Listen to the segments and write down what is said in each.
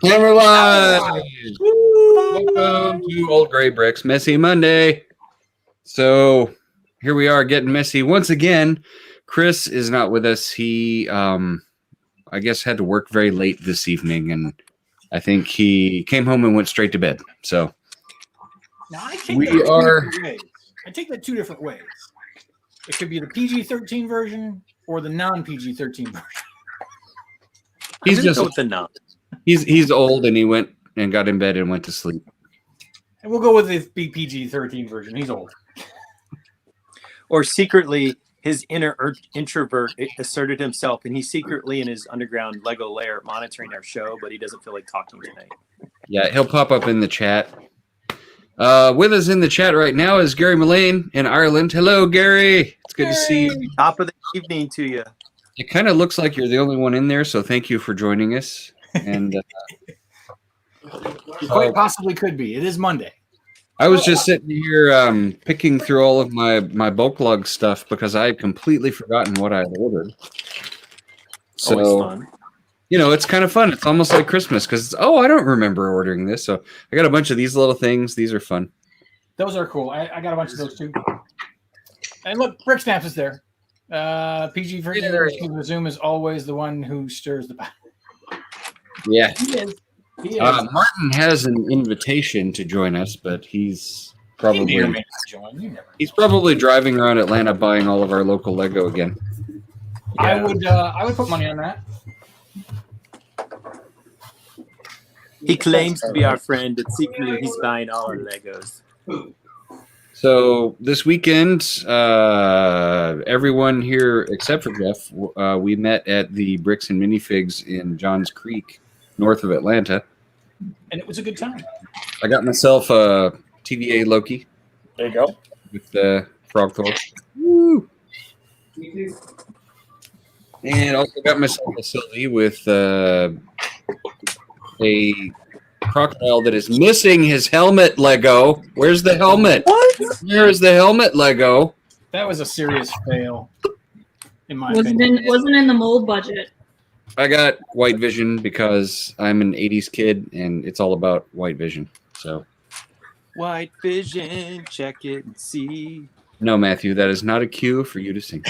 Camera live! Welcome to Old Gray Bricks Messy Monday. So here we are getting messy once again. Chris is not with us. He, I guess, had to work very late this evening, and I think he came home and went straight to bed. So now I take that two different ways. It could be the PG-13 version or the non-PG-13 version. He's just with the non. He's old, and he went and got in bed and went to sleep. And we'll go with the PG-13 version. He's old. Or secretly, his inner introvert asserted himself, and he's secretly in his underground Lego lair monitoring our show, but he doesn't feel like talking tonight. Yeah, he'll pop up in the chat. With us in the chat right now is Gary Mullane in Ireland. Hello, Gary. It's good to see you. Top of the evening to you. It kind of looks like you're the only one in there, so thank you for joining us. And you quite possibly could be. It is Monday. I was just sitting here picking through all of my bulk lug stuff because I had completely forgotten what I had ordered. So, always fun. You know, it's kind of fun. It's almost like Christmas because, I don't remember ordering this. So I got a bunch of these little things. These are fun. Those are cool. I got a bunch of those too. And look, Brick Snaps is there. PG for Zoom is always the one who stirs the pot. Yeah. He is. Martin has an invitation to join us, but he's probably driving around Atlanta buying all of our local Lego again. Yeah. I would put money on that. He claims to be our friend, but secretly he's buying all our Legos. So this weekend, everyone here except for Jeff, we met at the Bricks and Minifigs in Johns Creek, north of Atlanta. And it was a good time. I got myself a TVA Loki. There you go. With the frog thrower. Woo! And also got myself a Sylvie with a crocodile that is missing his helmet Lego. Where's the helmet? What? Where is the helmet Lego? That was a serious fail, in my opinion. Wasn't in the mold budget. I got white vision because I'm an 80s kid and it's all about white vision. So white vision, check it and see. No, Matthew, that is not a cue for you to sing.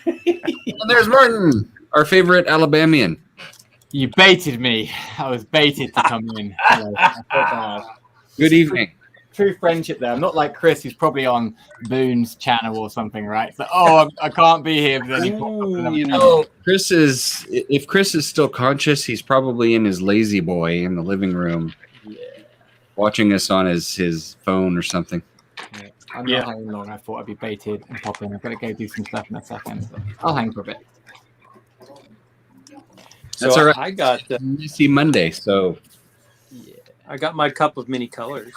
And there's Martin, our favorite Alabamian. You baited me. I was baited to come in. Good evening. True friendship there. I'm not like Chris, who's probably on Boone's channel or something, right? So, I can't be here. But then Chris is, if Chris is still conscious, he's probably in his lazy boy in the living room, watching us on his phone or something. Yeah. I'm not hanging long. I thought I'd be baited and pop in. I've got to go do some stuff in a second. But I'll hang for a bit. That's all right. I got Messy Monday, so I got my cup of many colors.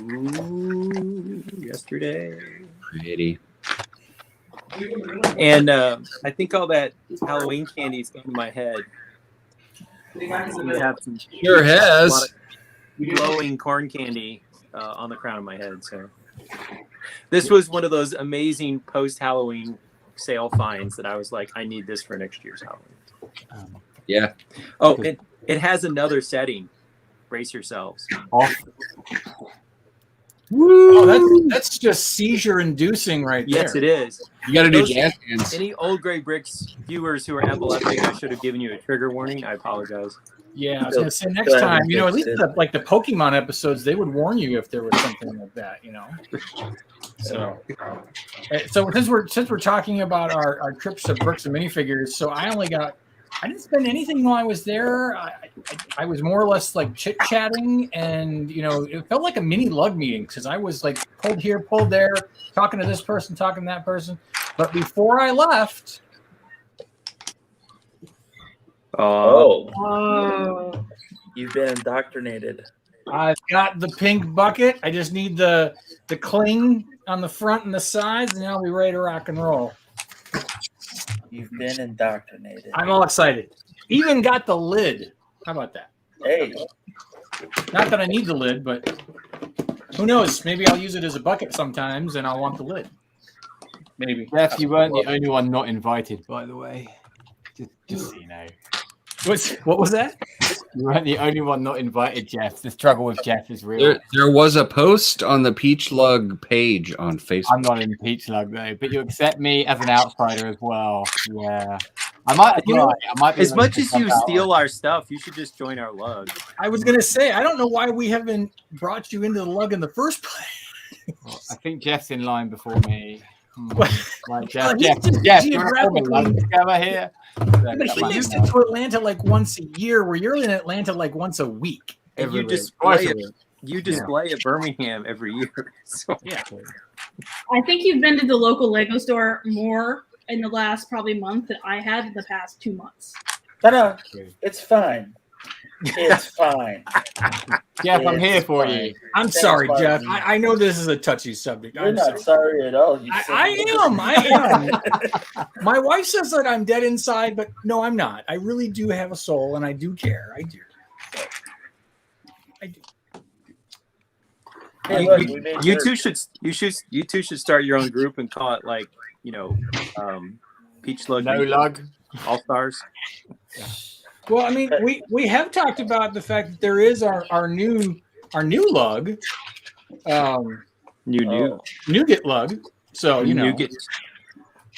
Ooh, yesterday. Pretty. And I think all that Halloween candy is going to my head. Sure has. Glowing corn candy on the crown of my head. So this was one of those amazing post-Halloween sale finds that I was like, I need this for next year's Halloween. Yeah. Oh, it has another setting. Brace yourselves. Woo! Oh, that's just seizure-inducing right there. Yes, it is. You got to do jazz hands. Any Old Gray Bricks viewers who are epileptic, I should have given you a trigger warning. I apologize. Yeah, I was going to say next time, at least the Pokemon episodes, they would warn you if there was something like that, So since we're talking about our trips to Bricks and Minifigures, so I didn't spend anything while I was there. I was more or less like chit-chatting, and it felt like a mini lug meeting because I was like pulled here, pulled there, talking to this person, talking to that person. But before I left, you've been indoctrinated. I've got the pink bucket. I just need the cling on the front and the sides, and I'll be ready to rock and roll. You've been indoctrinated. I'm all excited. Even got the lid. How about that? Hey. Not that I need the lid, but who knows? Maybe I'll use it as a bucket sometimes, and I'll want the lid. Maybe. Jeff, you weren't the only one not invited, by the way. Just so you know. What was that? You weren't the only one not invited, Jeff. The struggle with Jeff is real. There was a post on the Peach Lug page on Facebook. I'm not in Peach Lug though, but you accept me as an outsider as well. Yeah. I might apply. I might be As willing much to as you help out. steal our stuff, you should just join our lug. I was gonna say I don't know why we haven't brought you into the lug in the first place. Well, I think Jeff's in line before me. Like Well, Jeff, he's Jeff, just Jeff, do you want to form a geographically- lug together here? But he makes it to Atlanta like once a year, where you're in Atlanta like once a week. And you display at Birmingham every year. So. Yeah. I think you've been to the local Lego store more in the last probably month than I have in the past 2 months. No, it's fine. It's fine. Jeff, I'm here for fine. you. I'm Thanks, sorry, Jeff. Martin. I know this is a touchy subject. You're I'm not sorry. sorry at all. You I am. My wife says that I'm dead inside, but no, I'm not. I really do have a soul, and I do care. I do. I do. Hey, look, we made You merch. two should start your own group and call it like Peach Lug No lug. All Stars. Well, I mean, we have talked about the fact that there is our new lug, nougat lug. So Nougat.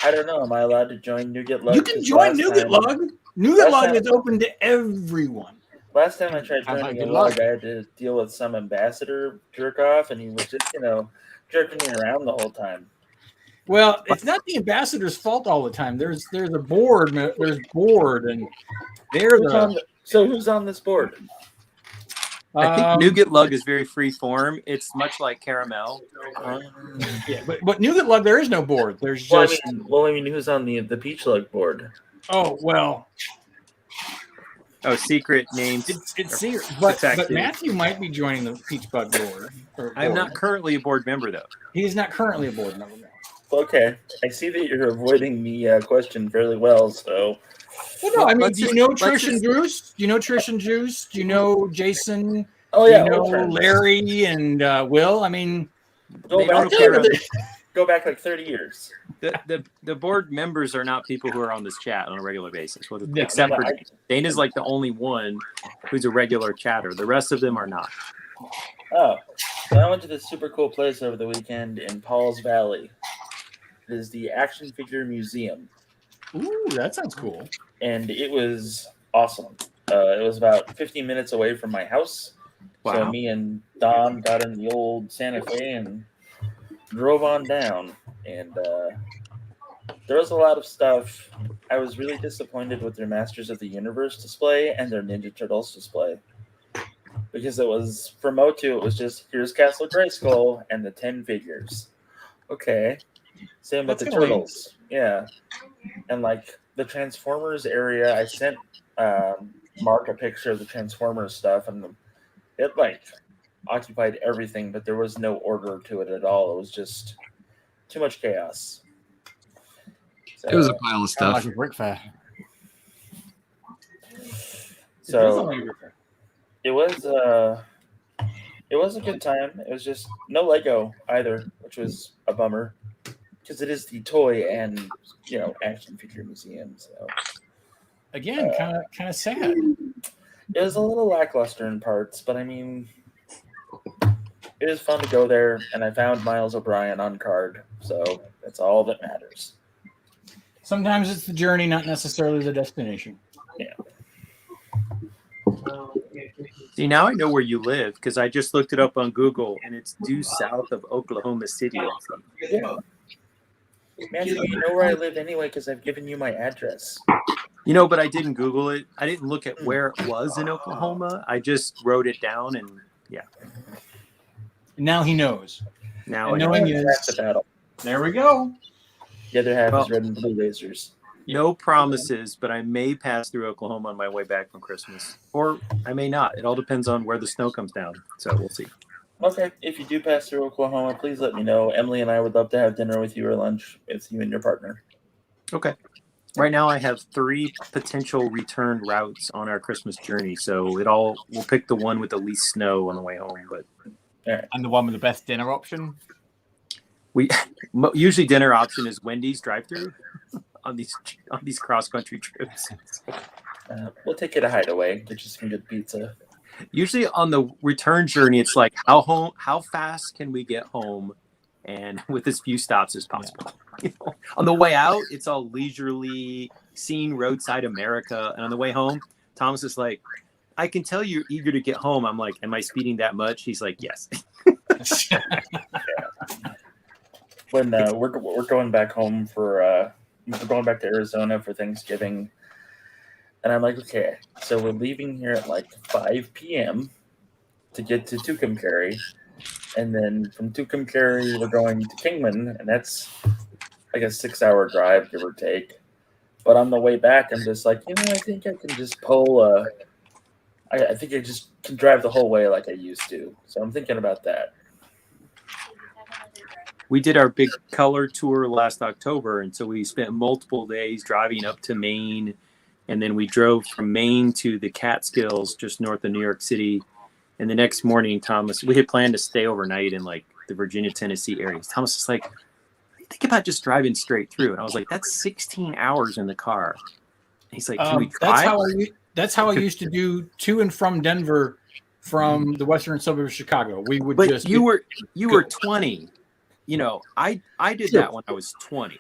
I don't know. Am I allowed to join Nougat Lug? you can 'Cause join last nougat time- lug. Nougat last lug time- is open to everyone. Last time I tried Sounds joining like a good lug, luck. I had to deal with some ambassador jerk off, and he was just, jerking me around the whole time. Well, it's not the ambassador's fault all the time. There's a board. There's board, and they're Who's on this board? I think Nougat Lug is very free form. It's much like caramel. Yeah, but nougat lug there is no board. There's Well, just I mean, who's on the Peach Lug board? oh well. Oh, secret names. It's secret. But Protected. Matthew might be joining the Peach Bug board. I'm not currently a board member though. He's not currently a board member. No. Okay, I see that you're avoiding the question fairly well. So, Well, no, I mean, Let's do you just- know let's Trish and just- Juice? Do you know Trish and Juice? Do you know Jason? oh yeah, Do you know old friends. Larry and Will? I mean, Go They back, don't care. go back like 30 years. The board members are not people who are on this chat on a regular basis. Well, Yeah, except for I- Dana's like the only one who's a regular chatter. The rest of them are not. Oh, so I went to this super cool place over the weekend in Paul's Valley. It is the Action Figure Museum, ooh, that sounds cool. and it was awesome. It was about 15 minutes away from my house. So Wow. me and Don got in the old Santa Fe and drove on down. And there was a lot of stuff. I was really disappointed with their Masters of the Universe display and their Ninja Turtles display. Because it was, for Motu, it was just, here's Castle Grayskull and the 10 figures. Okay. Same with That's the gonna Turtles. Yeah. And like the Transformers area, I sent Mark a picture of the Transformers stuff, and it like occupied everything, but there was no order to it at all. It was just too much chaos. So, It was a pile of Kind of stuff. like a brick fair. so it was a good time. It was just no Lego either, which was a bummer because it is the toy and action figure museum. So Again, kind of sad. it was a little lackluster in parts, but I mean, it was fun to go there, and I found Miles O'Brien on card, so that's all that matters. Sometimes it's the journey, not necessarily the destination. See, now I know where you live because I just looked it up on Google and it's due south of Oklahoma City. Yeah. Matthew, you know where I live anyway because I've given you my address. But I didn't Google it. I didn't look at where it was in Oklahoma. I just wrote it down and And now he knows. now I And know. knowing Half the is battle. there we go. The other half Well- is red and blue lasers. No promises, but I may pass through Oklahoma on my way back from Christmas. Or I may not. It all depends on where the snow comes down. So we'll see. Okay, if you do pass through Oklahoma, please let me know. Emily and I would love to have dinner with you or lunch with you and your partner. Okay. Right now I have 3 potential return routes on our Christmas journey. So we'll pick the one with the least snow on the way home. But And the one with the best dinner option. we usually dinner option is Wendy's drive-through on these cross-country trips. We'll take you to Hideaway. Get you some good pizza. Usually on the return journey, it's like how fast can we get home, and with as few stops as possible. You know? On the way out, it's all leisurely, seeing roadside America, and on the way home, Thomas is like, "I can tell you're eager to get home." I'm like, "Am I speeding that much?" He's like, "Yes." When we're going back home we're going back to Arizona for Thanksgiving, and I'm like, okay, so we're leaving here at like 5 p.m. to get to Tucumcari, and then from Tucumcari we're going to Kingman, and that's like a 6-hour drive, give or take. But on the way back, I'm just like, I think I can just pull. I think I just can drive the whole way like I used to. So I'm thinking about that. We did our big color tour last October, and so we spent multiple days driving up to Maine, and then we drove from Maine to the Catskills, just north of New York City. And the next morning, Thomas, we had planned to stay overnight in like the Virginia, Tennessee area. Thomas was like, think about just driving straight through. And I was like, that's 16 hours in the car. And he's like, can we try? That's how I used to do to and from Denver from the western suburbs of Chicago. We would you were 20. I did that when I was 20.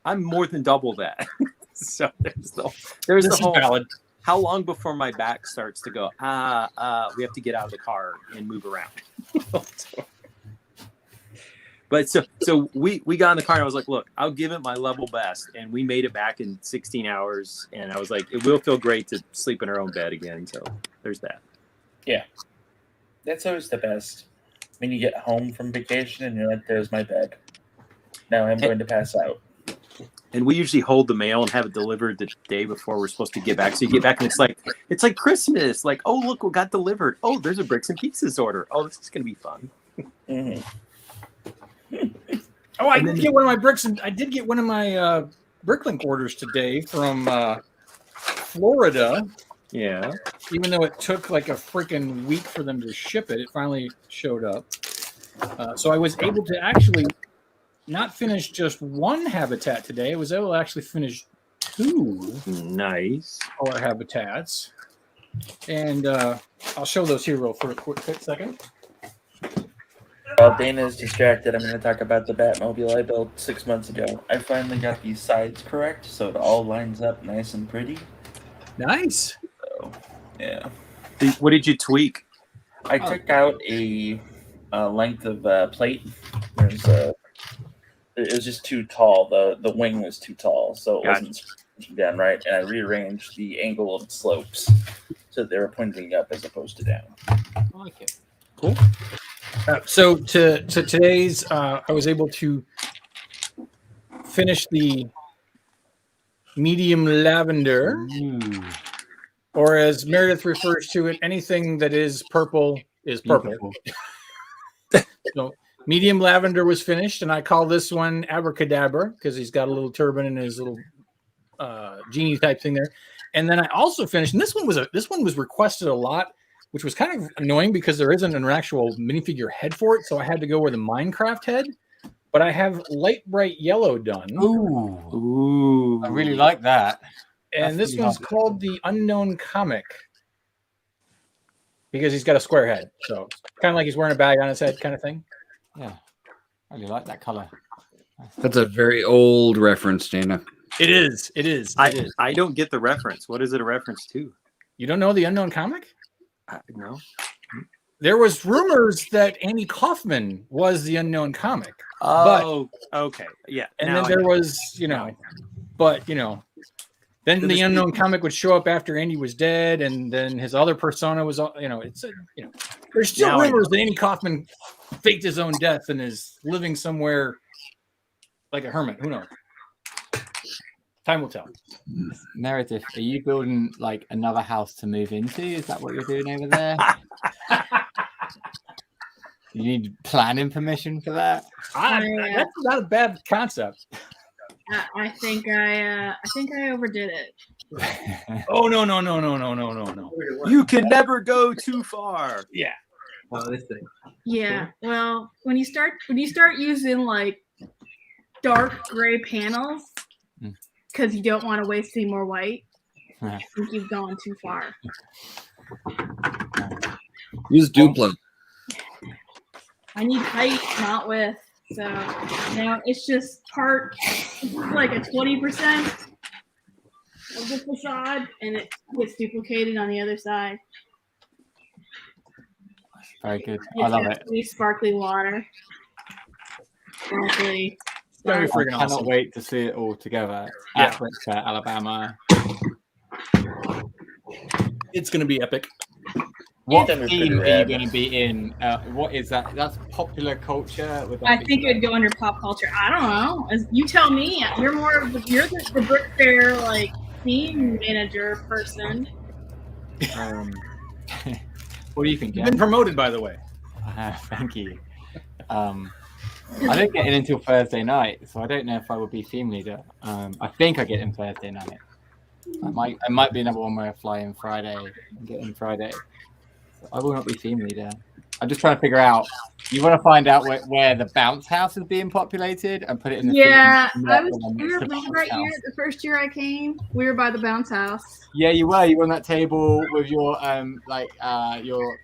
I'm more than double that. So there's the whole valid. How long before my back starts to go, we have to get out of the car and move around. But so we got in the car, and I was like, look, I'll give it my level best. And we made it back in 16 hours. And I was like, it will feel great to sleep in our own bed again. So there's that. Yeah. That's always the best. When you get home from vacation and you're like, there's my bed. Now I'm going to pass out. And we usually hold the mail and have it delivered the day before we're supposed to get back. So you get back and it's like Christmas. Like, oh, look, we got delivered. Oh, there's a Bricks and Pieces order. Oh, this is going to be fun. Mm-hmm. Oh, I did get one of my Bricklink orders today from Florida. Yeah. Even though it took like a freaking week for them to ship it, it finally showed up. So I was able to actually not finish just one habitat today. I was able to actually finish 2 nice color habitats. And I'll show those here real for a quick second. While Dana is distracted, I'm going to talk about the Batmobile I built 6 months ago. I finally got these sides correct, so it all lines up nice and pretty. Nice. So, yeah. What did you tweak? I took out a length of plate. It was just too tall. The wing was too tall, so it wasn't down right. And I rearranged the angle of the slopes so that they were pointing up as opposed to down. I like it. Cool. So to today's, I was able to finish the medium lavender, or as Meredith refers to it, anything that is purple is purple. So medium lavender was finished, and I call this one Abracadabra because he's got a little turban and his little genie type thing there. And then I also finished, and this one was requested a lot, which was kind of annoying because there isn't an actual minifigure head for it, so I had to go with a Minecraft head. But I have light bright yellow done. Ooh. I really like that. And this one's called the Unknown Comic because he's got a square head. So kind of like he's wearing a bag on his head kind of thing. Yeah. I really like that color. That's a very old reference, Dana. It is. I don't get the reference. What is it a reference to? You don't know the Unknown Comic? No. There was rumors that Andy Kaufman was the Unknown Comic. Oh, okay. Yeah. And then there was, then the Unknown Comic would show up after Andy was dead, and then his other persona was, there's still rumors that Andy Kaufman faked his own death and is living somewhere like a hermit. Who knows? Time will tell. Meredith, are you building like another house to move into? Is that what you're doing over there? You need planning permission for that? That's not a bad concept. I think I overdid it. Oh no. You can never go too far. Yeah. Oh, this thing. Yeah. Well, when you start using like dark gray panels, because you don't want to waste any more white, I think you've gone too far. Use Duplo. I need height, not width. So it's just like a 20% of the facade, and it gets duplicated on the other side. Very good. I love it. Really sparkly water. Honestly, Very I freaking cannot awesome. wait to see it all together Yeah. at Brick Fair, Alabama. It's going to be epic. What That'd be theme pretty are you rad. going to be in? What is that? That's popular culture. Would that I be think it would go under pop culture. I don't know. As you tell me. You're more of the Brick Fair like theme manager person. What do you think, You've Jen? been promoted, by the way. Thank you. I don't get in until Thursday night, so I don't know if I will be theme leader. I think I get in Thursday night. I might be another one where I fly in Friday and get in Friday. So I will not be theme leader. I'm just trying to figure out. You want to find out where the bounce house is being populated and put it in the Yeah, theme, I not was. the one You that's the remember bounce that year, house. the first year I came, we were by the bounce house. Yeah, you were. You were on that table with your your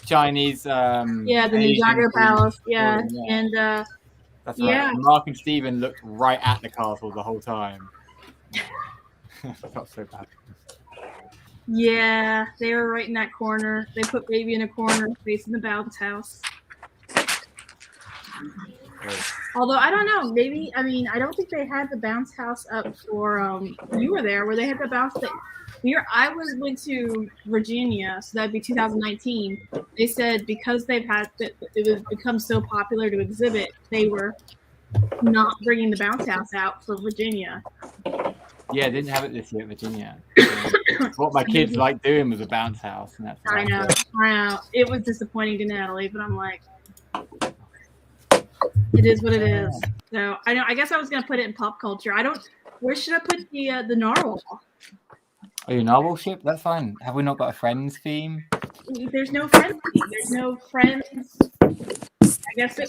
Chinese Yeah, the Asian Ninjago food. Palace. Yeah, Yeah. and That's yeah. right. Mark and Steven looked right at the castle the whole time. I felt so bad. Yeah, they were right in that corner. They put baby in a corner facing the bounce house. Although I don't know, maybe I don't think they had the bounce house up for you were there where they had the bounce that went to Virginia, so that'd be 2019. They said because it was become so popular to exhibit, they were not bringing the bounce house out for Virginia. Yeah, I didn't have it this year at Virginia. What my kids like doing was a bounce house, and that's I know. It was disappointing to Natalie, but I'm like, it is what it is. So I guess I was gonna put it in pop culture. Where should I put the narwhal? Oh, your novel ship? That's fine. Have we not got a Friends theme? There's no friends. There's no friends. I guess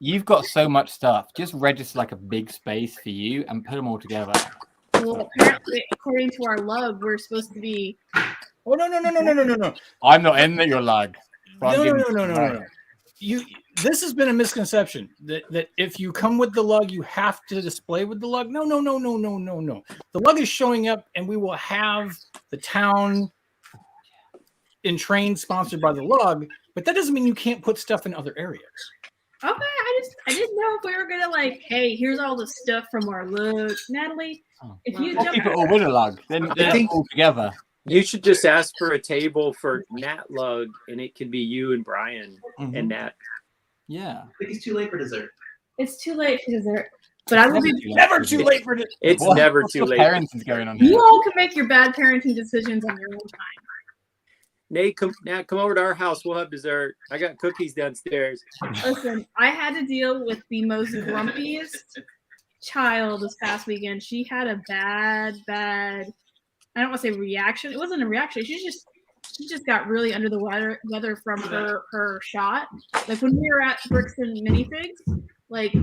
You've got so much stuff. Just register like a big space for you and put them all together. Well, apparently, according to our lug, we're supposed to be. Oh no! I'm not in your lug. No. This has been a misconception that if you come with the lug, you have to display with the lug. No. The lug is showing up, and we will have the town in train sponsored by the lug, but that doesn't mean you can't put stuff in other areas. Okay, I didn't know if we were gonna hey, here's all the stuff from our lug, Natalie. If you keep it all with a lug, then they're all together. You should just ask for a table for Nat Lug, and it can be you and Brian and Nat. Yeah. I think it's too late for dessert. It's too late for dessert. But I will be never too late for dessert. It's never too late. Parenting's going on here. You all can make your bad parenting decisions on your own time. Nate, come over to our house. We'll have dessert. I got cookies downstairs. Listen, I had to deal with the most grumpiest child this past weekend. She had a bad, I don't want to say reaction. It wasn't a reaction. She just got really under the weather from her shot. Like when we were at Bricks and Minifigs, like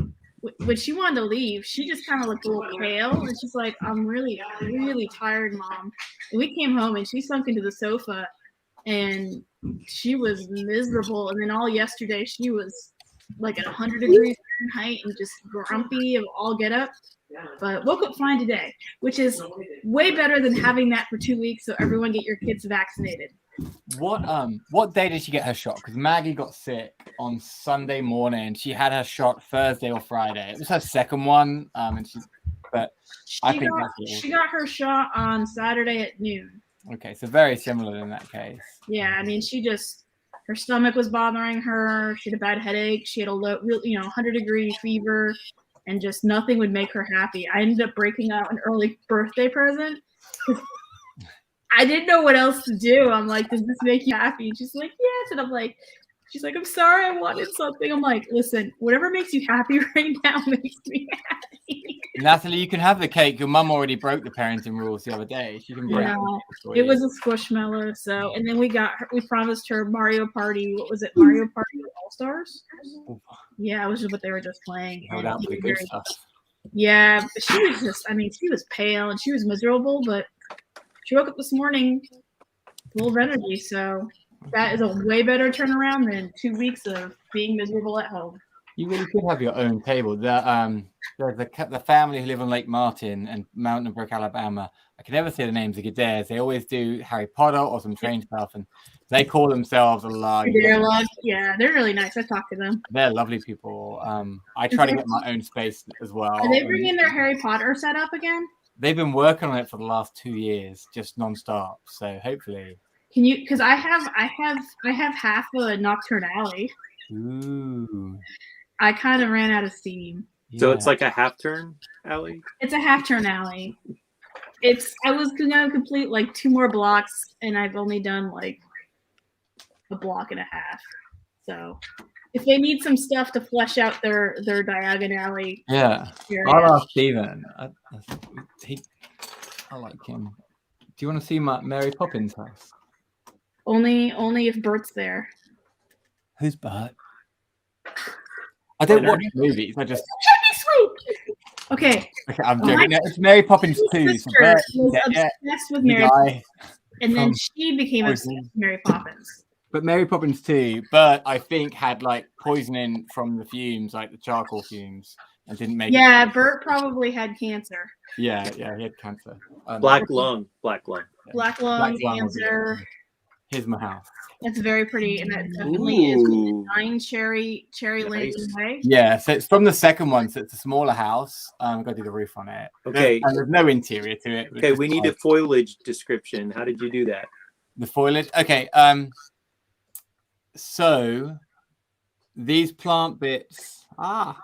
when she wanted to leave, she just kind of looked a little pale, and she's like, "I'm really, really tired, Mom." And we came home, and she sunk into the sofa, and she was miserable. And then all yesterday, she was like at 100 degrees Fahrenheit and just grumpy of all get up. But woke up fine today, which is way better than having that for 2 weeks. So everyone get your kids vaccinated. What day did she get her shot? Because Maggie got sick on Sunday morning. She had her shot Thursday or Friday. It was her second one, I think she got her shot on Saturday at noon. Okay, so very similar in that case. Yeah, I mean, her stomach was bothering her. She had a bad headache. She had a low, 100-degree fever, and just nothing would make her happy. I ended up breaking out an early birthday present. I didn't know what else to do. I'm like, does this make you happy? And she's like, yes. And I'm like, I'm sorry, I wanted something. I'm like, listen, whatever makes you happy right now makes me happy. Natalie, you can have the cake. Your mum already broke the parenting rules the other day. She can break it was a squishmallow. So, and then we promised her Mario Party. What was it? Mario Party All Stars? Yeah, it was just what they were just playing. Hold out for the good stuff. Yeah, but she was just, I mean, she was pale and she was miserable, but she woke up this morning full of energy. So that is a way better turnaround than 2 weeks of being miserable at home. You really could have your own table. The family who live on Lake Martin and Mountain Brook, Alabama. I can never say the names of Gadares. They always do Harry Potter or some strange stuff, and they call themselves a log. Yeah, they're really nice. I talked to them. They're lovely people. I try to get my own space as well. Are they bringing their Harry Potter setup again? They've been working on it for the last 2 years, just nonstop. So hopefully. Can you? Because I have half a Nocturne Alley. Ooh. I kind of ran out of steam. So it's like a half turn alley? It's a half turn alley. I was gonna complete like 2 more blocks, and I've only done like a block and a half. So if they need some stuff to flesh out their diagonal alley, yeah. I'll ask Steven. I like him. Do you want to see my Mary Poppins house? Only if Bert's there. Who's Bert? I don't watch movies. I just. Okay. I'm joking. It's Mary Poppins 2. So Bert was obsessed with Mary Poppins, and then she became obsessed with Mary Poppins. But Mary Poppins 2, Bert, I think, had like poisoning from the fumes, like the charcoal fumes, and didn't make it. Yeah, Bert probably had cancer. Yeah, he had cancer. Black lung cancer. Here's my house. That's very pretty, and that definitely is 9 Cherry Lane Way. Yeah, so it's from the second one, so it's a smaller house. I've got to do the roof on it. Okay. And there's no interior to it. Okay, we need a foliage description. How did you do that? The foliage? Okay, so these plant bits are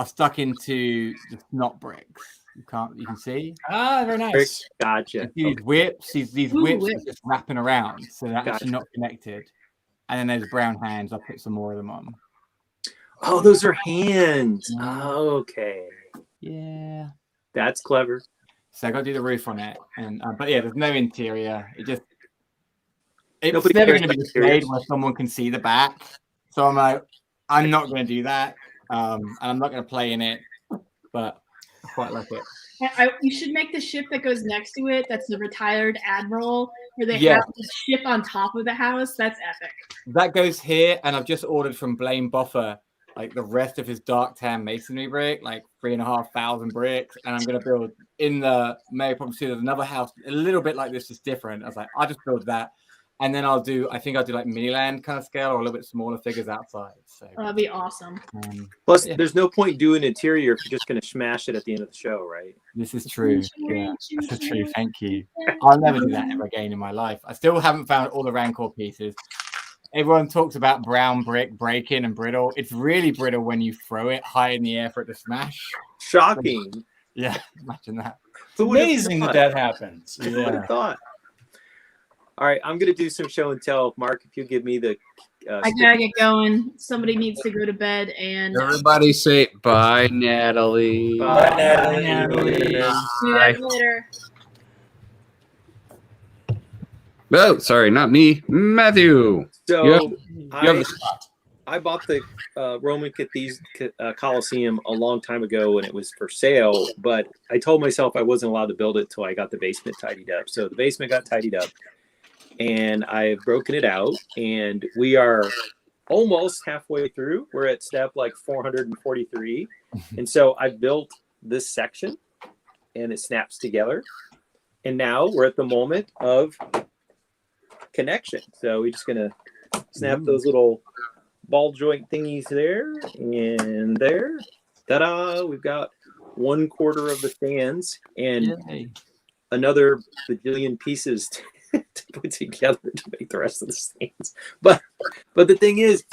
stuck into the snot bricks. You can see. Very nice. Gotcha. These whips are just wrapping around, so they're actually not connected. And then there's brown hands. I'll put some more of them on. Oh, those are hands. Okay. Yeah. That's clever. So I got to do the roof on it, and but yeah, there's no interior. It's Nobody never cares going to be about displayed where someone can see the back. So I'm like, I'm not going to do that, and I'm not going to play in it, but I quite like it. You should make the ship that goes next to it. That's the retired admiral, where they have the ship on top of the house. That's epic. That goes here, and I've just ordered from Blaine Boffer like the rest of his dark tan masonry brick, like 3,500 bricks, and I'm going to build in the Mary Poppins 2. There's another house a little bit like this, just different. I was like, I'll just build that. And then I think I'll do like Miniland kind of scale or a little bit smaller figures outside. So that'd be awesome. Plus, there's no point doing interior if you're just going to smash it at the end of the show, right? This is true. Yeah, this is true. Thank you. I'll never do that ever again in my life. I still haven't found all the Rancor pieces. Everyone talks about brown brick breaking and brittle. It's really brittle when you throw it high in the air for it to smash. Shocking. Yeah, imagine that. It's amazing that happens. Who would have thought? All right, I'm going to do some show and tell. Mark, if you give me the... I got to get going. Somebody needs to go to bed. And everybody say bye, Natalie. Bye, Natalie. See you guys later. Oh, sorry, not me. Matthew. So I bought the Roman Coliseum a long time ago when it was for sale, but I told myself I wasn't allowed to build it till I got the basement tidied up. So the basement got tidied up, and I've broken it out, and we are almost halfway through. We're at step like 443. And so I built this section, and it snaps together. And now we're at the moment of connection. So we're just going to snap those little ball joint thingies there and there. Ta-da! We've got 1/4 of the fans and another bajillion pieces to put together to make the rest of the stands. But the thing is,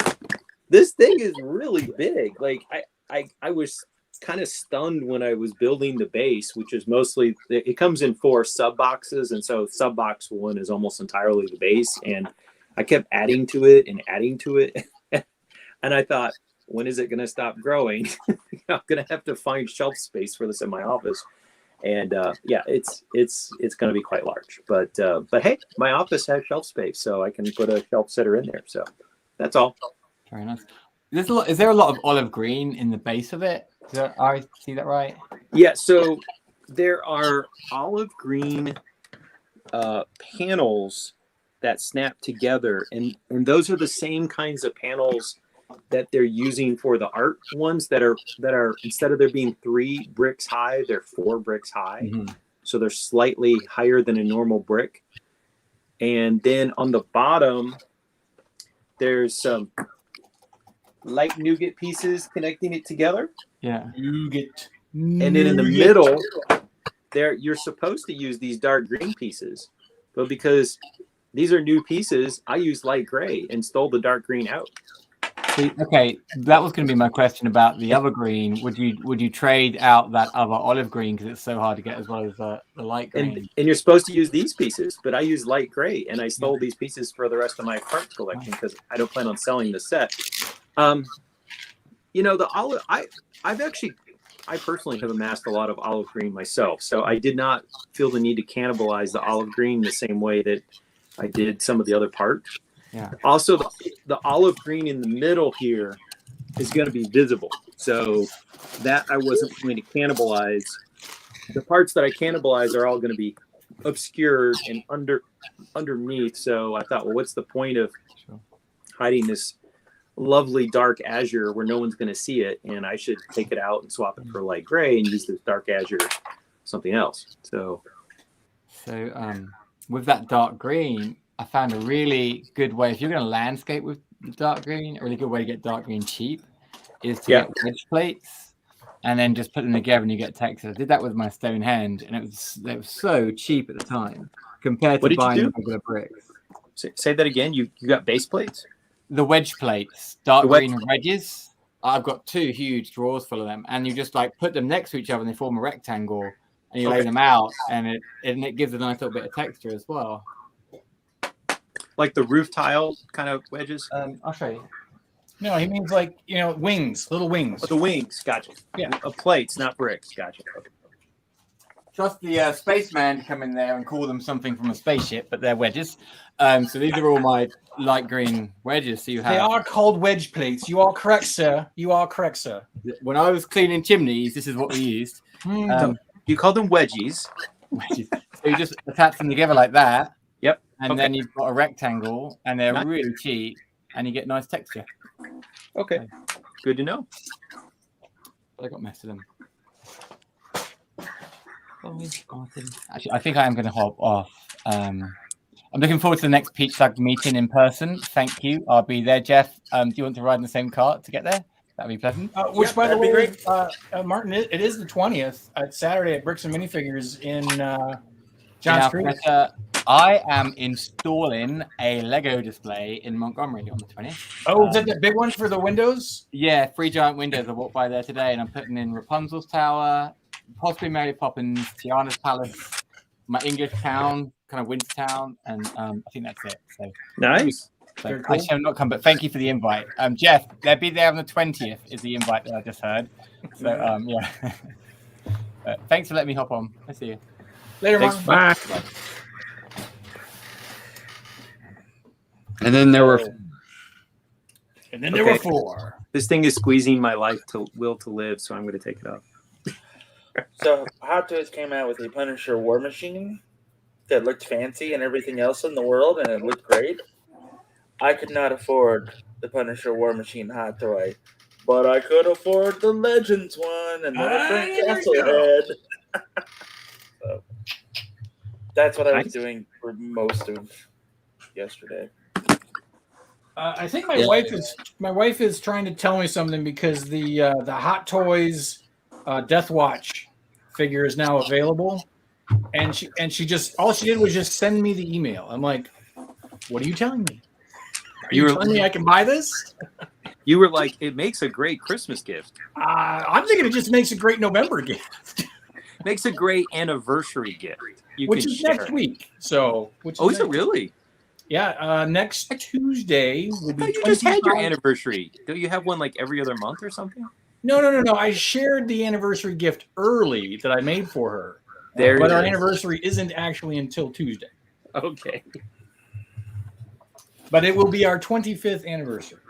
this thing is really big. Like I was kind of stunned when I was building the base, which is mostly, it comes in 4 sub boxes, and so sub box 1 is almost entirely the base, and I kept adding to it and I thought, when is it going to stop growing? I'm going to have to find shelf space for this in my office. And it's going to be quite large, but hey, my office has shelf space, so I can put a shelf sitter in there. So that's all. Very nice. Is there a lot of olive green in the base of it? I see that right? Yeah, so there are olive green panels that snap together, and those are the same kinds of panels that they're using for the art ones that are instead of there being 3 bricks high, they're 4 bricks high. Mm-hmm. So they're slightly higher than a normal brick. And then on the bottom, there's some light nougat pieces connecting it together. Yeah. Nougat. And then in the middle, there you're supposed to use these dark green pieces, but because these are new pieces, I used light gray and stole the dark green out. See, okay, that was going to be my question about the other green. Would you trade out that other olive green because it's so hard to get as well as the light green? And you're supposed to use these pieces, but I used light gray, and I stole these pieces for the rest of my part collection because I don't plan on selling the set. The olive. I personally have amassed a lot of olive green myself, so I did not feel the need to cannibalize the olive green the same way that I did some of the other parts. Yeah. Also, the olive green in the middle here is going to be visible, so that I wasn't going to cannibalize. The parts that I cannibalize are all going to be obscured and underneath. So I thought, well, what's the point of hiding this lovely dark azure where no one's going to see it? And I should take it out and swap it for light gray and use this dark azure something else. So with that dark green, I found a really good way. If you're going to landscape with the dark green, a really good way to get dark green cheap is to get wedge plates and then just put them together and you get texture. I did that with my stone hand, and it was so cheap at the time compared to buying regular bricks. Say that again. You got base plates? The wedge plates, dark green wedges. I've got 2 huge drawers full of them, and you just like put them next to each other and they form a rectangle, and you lay them out, and it gives a nice little bit of texture as well. Like the roof tile kind of wedges? I'll show you. No, he means like, wings, little wings. Oh, the wings, gotcha. Yeah. Plates, not bricks, gotcha. Trust the spaceman to come in there and call them something from a spaceship, but they're wedges. So these are all my light green wedges. So They are called wedge plates. You are correct, sir. When I was cleaning chimneys, this is what we used. You call them wedgies. Wedges. So you just attach them together like that. Yep. And then you've got a rectangle, and they're really cheap, and you get nice texture. Okay. Good to know. I got most of them. Actually, I think I am going to hop off. I'm looking forward to the next Peach Slug meeting in person. Thank you. I'll be there, Jeff. Do you want to ride in the same cart to get there? That'd be pleasant. By the way, Martin, it is the 20th. It's Saturday at Bricks and Minifigures in John Street. I am installing a Lego display in Montgomery on the 20th. Oh, is that the big one for the windows? Yeah, 3 giant windows. I walked by there today, and I'm putting in Rapunzel's Tower, possibly Mary Poppins, Tiana's Palace, my English town, kind of winter town, and I think that's it. So nice. So cool. I shall not come, but thank you for the invite. Jeff, they'll be there on the 20th is the invite that I just heard. So yeah. Thanks for letting me hop on. I'll see you. Later, Martin. Bye. And then there were 4. This thing is squeezing my will to live, so I'm going to take it off. So Hot Toys came out with a Punisher War Machine that looked fancy and everything else in the world, and it looked great. I could not afford the Punisher War Machine Hot Toy, but I could afford the Legends one and the Frank Castle head. So that's what I was doing for most of yesterday. I think my wife is trying to tell me something because the Hot Toys Death Watch figure is now available, and she just all she did was just send me the email. I'm like, what are you telling me? Are you telling me I can buy this? You were like, it makes a great Christmas gift. I'm thinking it just makes a great November gift. Makes a great anniversary gift. Which is next week. So, is it really? Yeah, next Tuesday will be. You just had your anniversary. Don't you have one like every other month or something? No. I shared the anniversary gift early that I made for her. But our anniversary isn't actually until Tuesday. Okay. But it will be our 25th anniversary.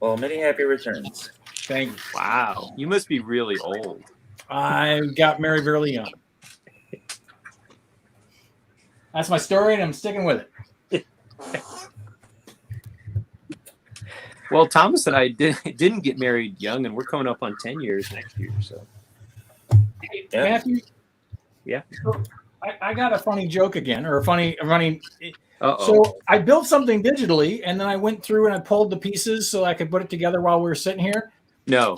Well, many happy returns. Thank you. Wow, you must be really old. I got married very young. That's my story, and I'm sticking with it. Well, Thomas and I didn't get married young, and we're coming up on 10 years next year. So, Yeah. Matthew, yeah. So I got a funny joke again, or a funny. Uh-oh. So I built something digitally, and then I went through and I pulled the pieces so I could put it together while we were sitting here. No.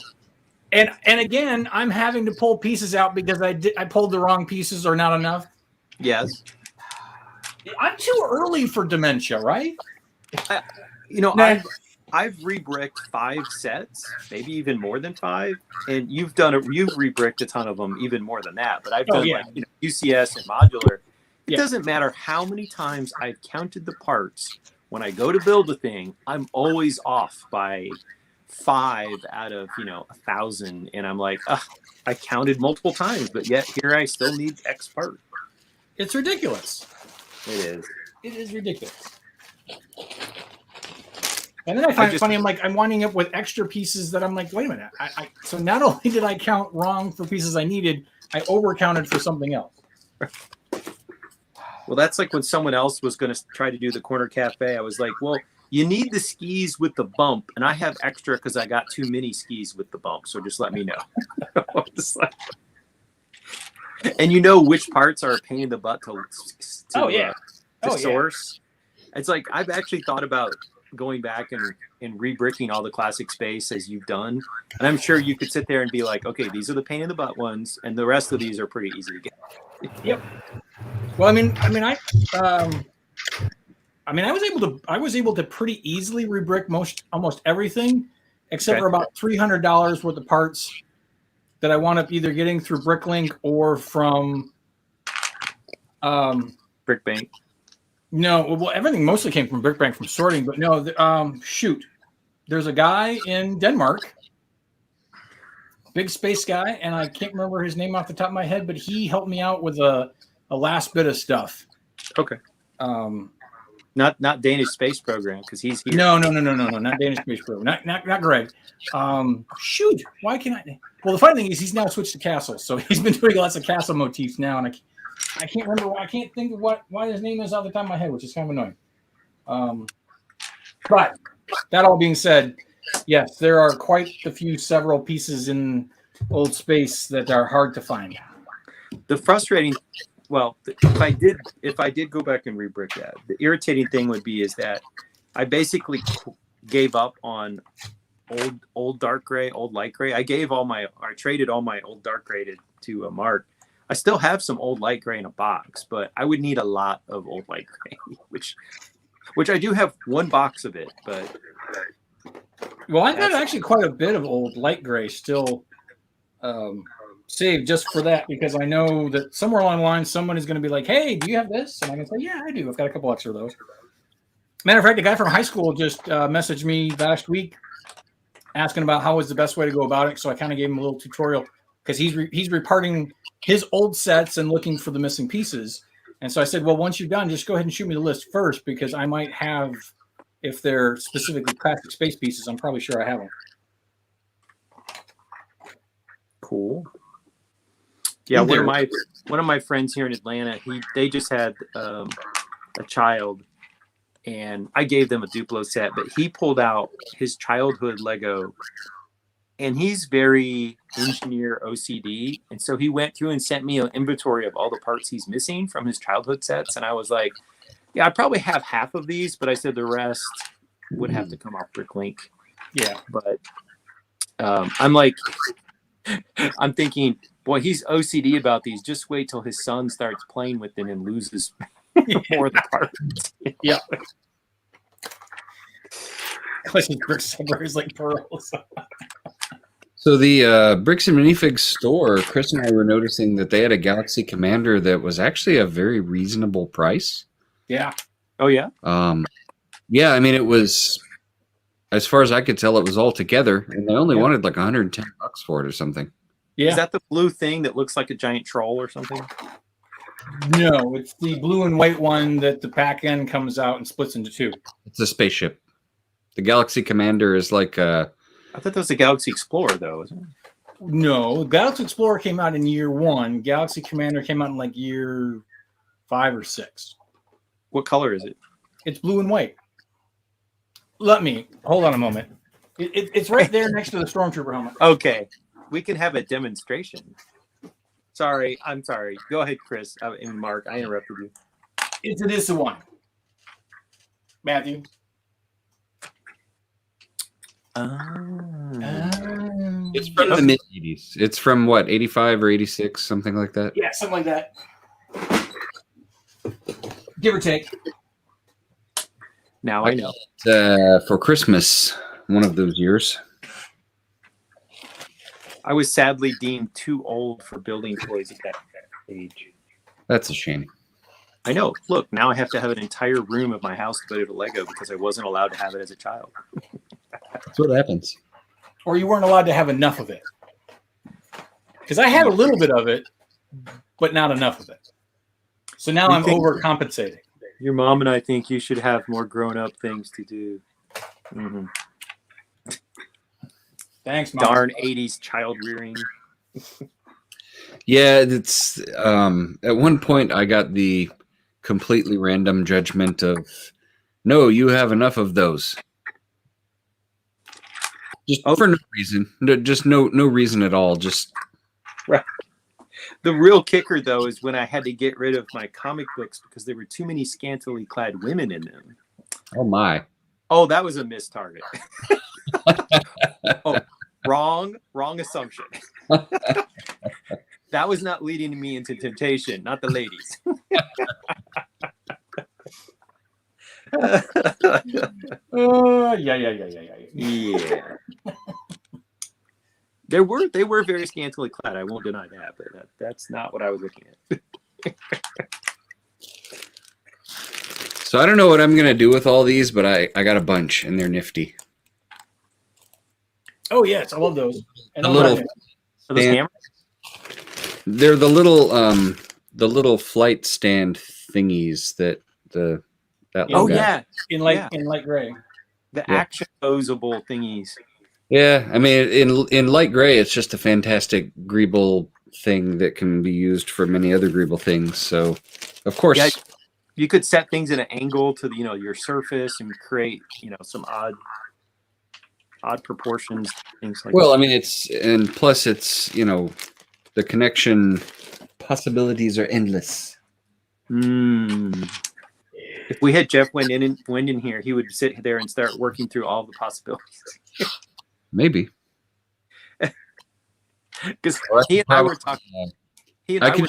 And again, I'm having to pull pieces out because I pulled the wrong pieces or not enough. Yes. I'm too early for dementia, right? I've re-bricked 5 sets, maybe even more than 5, and you've re-bricked a ton of them, even more than that. But I've done UCS and modular. It doesn't matter how many times I've counted the parts. When I go to build a thing, I'm always off by 5 out of 1,000, and I'm like, I counted multiple times, but yet here I still need X part. It's ridiculous. It is. It is ridiculous. And then I find it funny. I'm winding up with extra pieces that I'm like, wait a minute. So not only did I count wrong for pieces I needed, I overcounted for something else. Well, that's like when someone else was going to try to do the corner cafe. I was like, well, you need the skis with the bump, and I have extra because I got too many skis with the bump. So just let me know. And you know which parts are a pain in the butt to source. It's like I've actually thought about going back and re-bricking all the classic space as you've done, and I'm sure you could sit there and be like, okay, these are the pain in the butt ones, and the rest of these are pretty easy to get. Yep. Well, I was able to pretty easily re-brick almost everything, except for about $300 worth of parts that I wound up either getting through Bricklink or from Brick Bank. No, well, everything mostly came from Brick Bank from sorting, but no, there's a guy in Denmark, big space guy, and I can't remember his name off the top of my head, but he helped me out with a last bit of stuff. Okay. Not Danish Space Program, because he's here. No, not Danish Space Program, not Greg. Why can't I? Well, the funny thing is he's now switched to Castle, so he's been doing lots of Castle motifs now, and I can't remember. I can't think of why his name is off the top of my head, which is kind of annoying. But that all being said, yes, there are quite a few several pieces in Old Space that are hard to find. The frustrating, if I did go back and re-brick that, the irritating thing would be is that I basically gave up on old dark gray, old light gray. I traded all my old dark gray to Mark. I still have some old light gray in a box, but I would need a lot of old light gray, which I do have one box of it, but well, I've got actually quite a bit of old light gray still saved just for that, because I know that somewhere along the line someone is going to be like, hey, do you have this? And I can say, yeah, I do. I've got a couple extra of those. Matter of fact, the guy from high school just messaged me last week asking about how was the best way to go about it. So I kind of gave him a little tutorial, because he's reparting his old sets and looking for the missing pieces. And so I said, well, once you're done, just go ahead and shoot me the list first, because I might have, if they're specifically classic space pieces, I'm probably sure I have them. Cool. Yeah, one of my friends here in Atlanta, they just had a child, and I gave them a Duplo set, but he pulled out his childhood Lego, and he's very engineer OCD, and so he went through and sent me an inventory of all the parts he's missing from his childhood sets, and I was like, yeah, I probably have half of these, but I said the rest would have to come off Bricklink. Yeah, but I'm thinking, boy, he's OCD about these. Just wait till his son starts playing with them and loses more of the parts. Yeah. Bricks like pearls. So the Bricks and Minifigs store, Chris and I were noticing that they had a Galaxy Commander that was actually a very reasonable price. Yeah. Oh, yeah? Yeah, I mean, it was, as far as I could tell, it was all together, and they only wanted like $110 for it or something. Yeah. Is that the blue thing that looks like a giant troll or something? No, it's the blue and white one that the pack end comes out and splits into two. It's a spaceship. The Galaxy Commander is like I thought that was the Galaxy Explorer, though, isn't it? No, Galaxy Explorer came out in year 1. Galaxy Commander came out in like year 5 or 6. What color is it? It's blue and white. Hold on a moment. It's right there next to the Stormtrooper helmet. Okay, we can have a demonstration. Sorry, I'm sorry. Go ahead, Chris and Mark. I interrupted you. It is the one. Matthew. it's from the mid 80s. It's from what, 85 or 86, something like that. Yeah, something like that. Give or take. Now I know. For Christmas, one of those years. I was sadly deemed too old for building toys at that age. That's a shame. I know. Look, now I have to have an entire room of my house devoted to Lego because I wasn't allowed to have it as a child. That's what happens. Or you weren't allowed to have enough of it. Because I had a little bit of it, but not enough of it. So now I'm overcompensating. Your mom and I think you should have more grown-up things to do. Mm-hmm. Thanks, Mom. Darn 80s child rearing. Yeah, it's at one point I got the completely random judgment of, no, you have enough of those. Just for no reason. Just no reason at all. Just right. The real kicker, though, is when I had to get rid of my comic books because there were too many scantily clad women in them. Oh my. Oh, that was a missed target. Oh, wrong assumption. That was not leading me into temptation, not the ladies. Yeah. They were very scantily clad. I won't deny that, but that's not what I was looking at. So I don't know what I'm gonna do with all these, but I got a bunch and they're nifty. Oh yes, I love those. And The little Are those cameras? They're the little flight stand thingies that that. Oh yeah, in light gray. The action posable thingies. Yeah, I mean, in light gray, it's just a fantastic greeble thing that can be used for many other greeble things. So, of course, yeah, you could set things at an angle to your surface and create some odd proportions, things like. Well, that. I mean, plus it's the connection possibilities are endless. If we had Jeff Wind in here, he would sit there and start working through all the possibilities. Maybe. Because he and I were talking. I could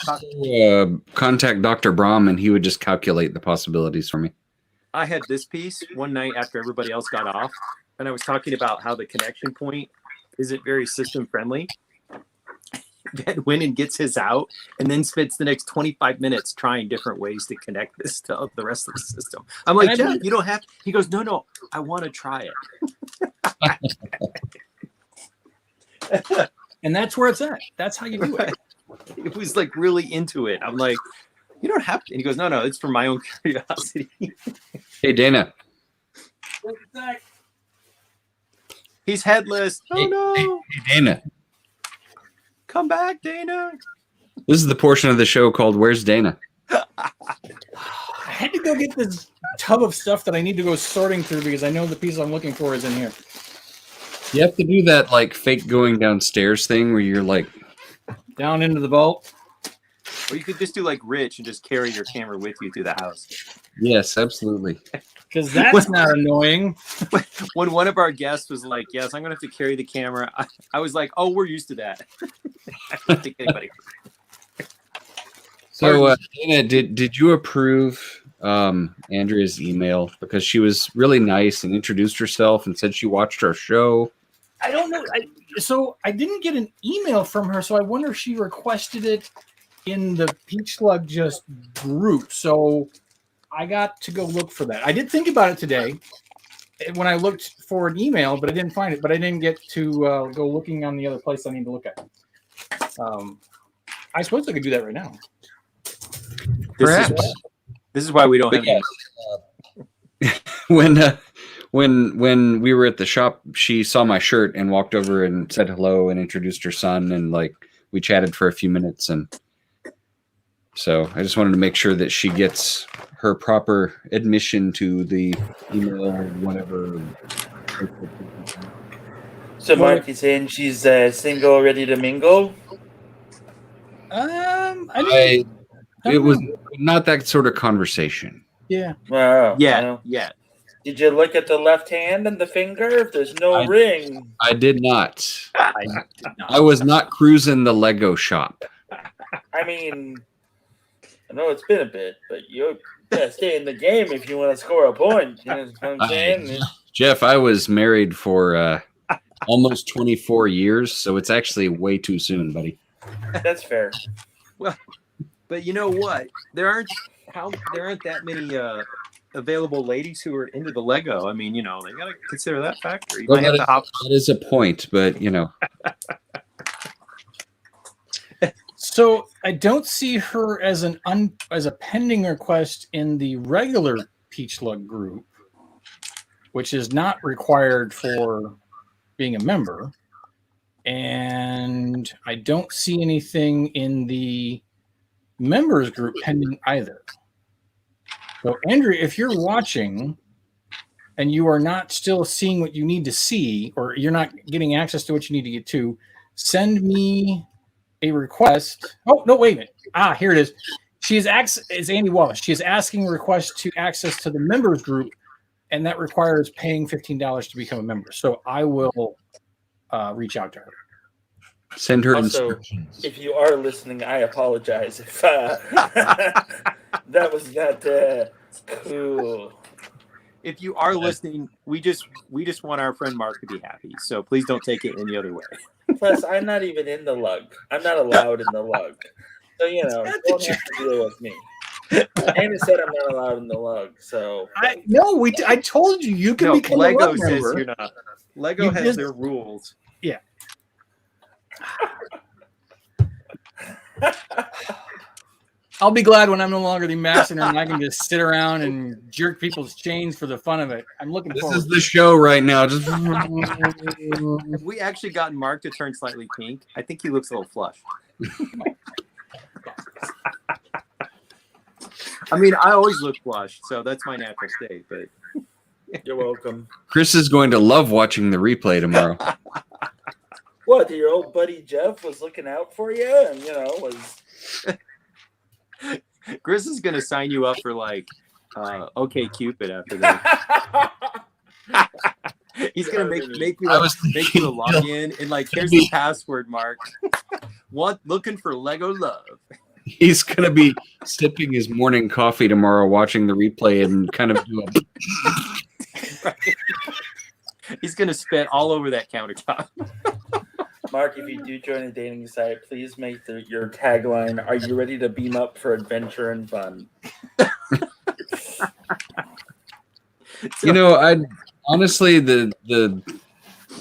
contact Dr. Brahm and he would just calculate the possibilities for me. I had this piece one night after everybody else got off, and I was talking about how the connection point isn't very system friendly. Ben went and gets his out and then spends the next 25 minutes trying different ways to connect this to the rest of the system. I'm like, Jeff, you don't have to. He goes, no, I want to try it. And that's where it's at. That's how you do it. It was like really into it. I'm like, you don't have to. And he goes, no, it's for my own curiosity. Hey, Dana. He's headless. Oh, no. Hey, Dana. Come back, Dana. This is the portion of the show called Where's Dana? I had to go get this tub of stuff that I need to go sorting through because I know the piece I'm looking for is in here. You have to do that like fake going downstairs thing where you're like down into the vault. Or you could just do like Rich and just carry your camera with you through the house. Yes, absolutely. Because that's not annoying. When one of our guests was like, yes, I'm going to have to carry the camera. I was like, oh, we're used to that. I don't think anybody. So, Dana, did you approve Andrea's email? Because she was really nice and introduced herself and said she watched our show. I don't know. So I didn't get an email from her, so I wonder if she requested it in the Peach Slug Just group. So I got to go look for that. I did think about it today when I looked for an email, but I didn't find it. But I didn't get to go looking on the other place I need to look at. I suppose I could do that right now. Perhaps. This is why we don't have when when we were at the shop, she saw my shirt and walked over and said hello and introduced her son, and like we chatted for a few minutes, and so I just wanted to make sure that she gets her proper admission to the email, whatever. So Mark, you saying she's single, ready to mingle? I It was not that sort of conversation. yeah. Wow. Yeah, Well, yeah. did you look at the left hand and the finger? If there's no ring. I did not. I did not. I was not cruising the Lego shop. I mean, I know it's been a bit, but you gotta stay in the game if you want to score a point. You know what I'm saying? Jeff, I was married for almost 24 years, so it's actually way too soon, buddy. That's fair. Well, but you know what? There aren't that many available ladies who are into the Lego. I mean, you know, they got to consider that factor. You Well, might have to hop. that is a point, but you know. So I don't see her as as a pending request in the regular Peach Lug group, which is not required for being a member. And I don't see anything in the members group pending either. So Andrea, if you're watching and you are not still seeing what you need to see, or you're not getting access to what you need to get to, send me a request. Oh, no, wait a minute. Here it is. It's Andy Wallace. She is asking a request to access to the members group, and that requires paying $15 to become a member. So I will reach out to her. Send her Also, instructions. if you are listening, I apologize if that was not cool. If you are listening, we just want our friend Mark to be happy. So please don't take it any other way. Plus, I'm not even in the lug. I'm not allowed in the lug. So, you know, don't have to deal with me. Anna said I'm not allowed in the lug, so... I told you can become Lego a lug says member. you're not. Lego has their rules. Yeah. I'll be glad when I'm no longer the ambassador and I can just sit around and jerk people's chains for the fun of it. I'm looking forward. This is the show right now. Just If we actually got Mark to turn slightly pink, I think he looks a little flushed. I mean, I always look flushed, so that's my natural state. But You're welcome. Chris is going to love watching the replay tomorrow. What, your old buddy Jeff was looking out for you and, you know, was... Chris is going to sign you up for, like, OK Cupid after that. He's going to make you a login and, like, here's the password, Mark. Looking for Lego love. He's going to be sipping his morning coffee tomorrow, watching the replay and kind of doing... Right. He's going to spit all over that countertop. Mark, if you do join a dating site, please make your tagline, "Are you ready to beam up for adventure and fun?" You know, honestly, the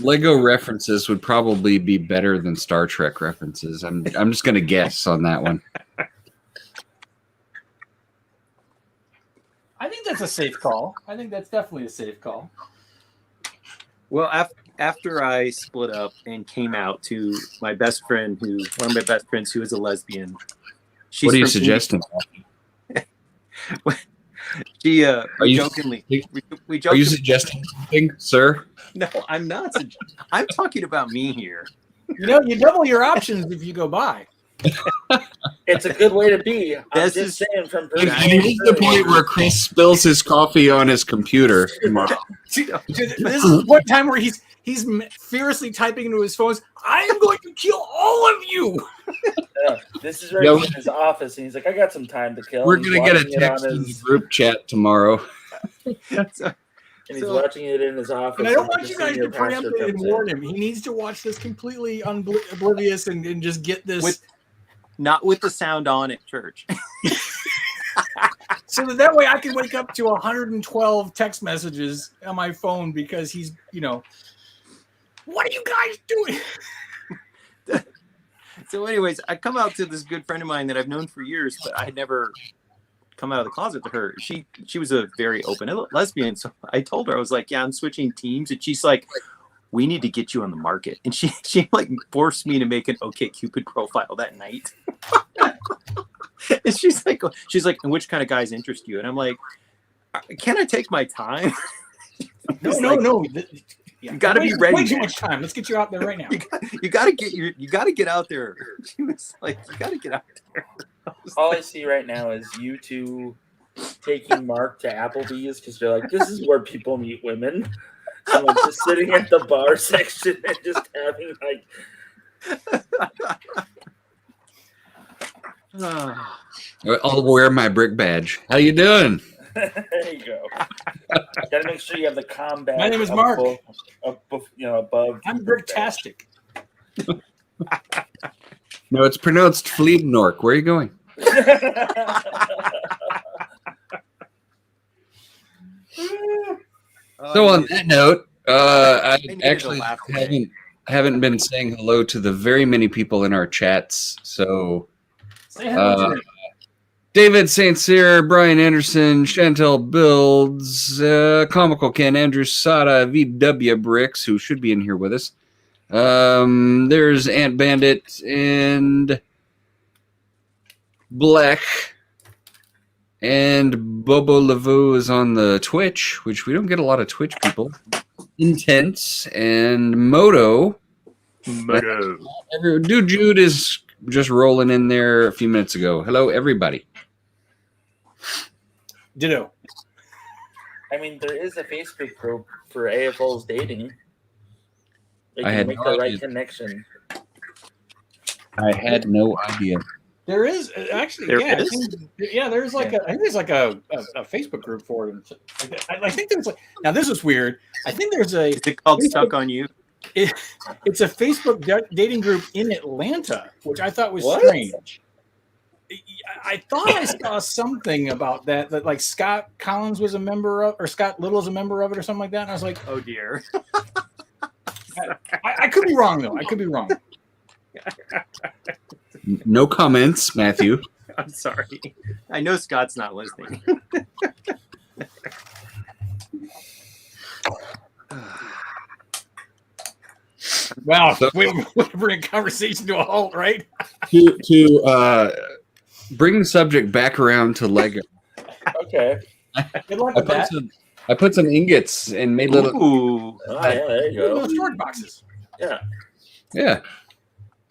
Lego references would probably be better than Star Trek references. I'm just going to guess on that one. I think that's a safe call. I think that's definitely a safe call. Well, after I split up and came out to my best friend, one of my best friends who is a lesbian. What are you suggesting? She Are you jokingly. Are you suggesting something, sir? No, I'm not. I'm talking about me here. You know, you double your options if you go by. It's a good way to be. I'm This just is- saying from And here's the point where Chris spills his coffee on his computer tomorrow. This is one time where he's furiously typing into his phone. I am going to kill all of you. This is right in his office, and he's like, "I got some time to kill." We're And going he's to get a watching it on text in the his- group chat tomorrow. And he's watching it in his office. And I don't and want the you guys to senior pastor preempt it and comes in. warn him. He needs to watch this completely oblivious and just get this. Not with the sound on at church. So that way I can wake up to 112 text messages on my phone because he's, what are you guys doing? So anyways, I come out to this good friend of mine that I've known for years, but I never come out of the closet to her. She was a very open lesbian. So I told her, I was like, yeah, I'm switching teams. And she's like, we need to get you on the market. And she like forced me to make an OkCupid profile that night. And she's like, and which kind of guys interest you? And I'm like, can I take my time? No. You got to be ready. Way too much time. Let's get you out there right now. You got to get out there. She was like, you got to get out there. All I see right now is you two taking Mark to Applebee's because you're like, this is where people meet women. And like just sitting at the bar section and just having like. I'll wear my brick badge. How you doing? There you go. Gotta make sure you have the combat. My name is Mark. Above. I'm Bricktastic. No, it's pronounced Fleebnork. Where are you going? So on that note, I actually haven't been saying hello to the very many people in our chats. So Say hello to David St. Cyr, Brian Anderson, Chantel Builds, Comical Ken, Andrew Sada, VW Bricks, who should be in here with us. There's Ant Bandit and Black. And Bobo Lavu is on the Twitch, which we don't get a lot of Twitch people. Intense and Moto. Dude Jude is just rolling in there a few minutes ago. Hello, everybody. Ditto. I mean, there is a Facebook group for AFL's dating. They I can had make no the right idea. connection. I had no idea. There is actually, There yeah, is? there's like I think there's like a Facebook group for it. I think there's like, now this is weird. I think there's Is it called Stuck on You? it's a Facebook dating group in Atlanta, which I thought was What? strange. I thought I saw something about that like Scott Collins was a member of, or Scott Little is a member of it, or something like that. And I was like, Oh dear. I could be wrong though. I could be wrong. No comments, Matthew. I'm sorry. I know Scott's not listening. Wow, we bring conversation to a halt, right? To bring the subject back around to Lego. Okay. Good luck with that. I put some ingots and made little. Ooh. Oh, yeah, there you go. Little storage boxes. Yeah. Yeah.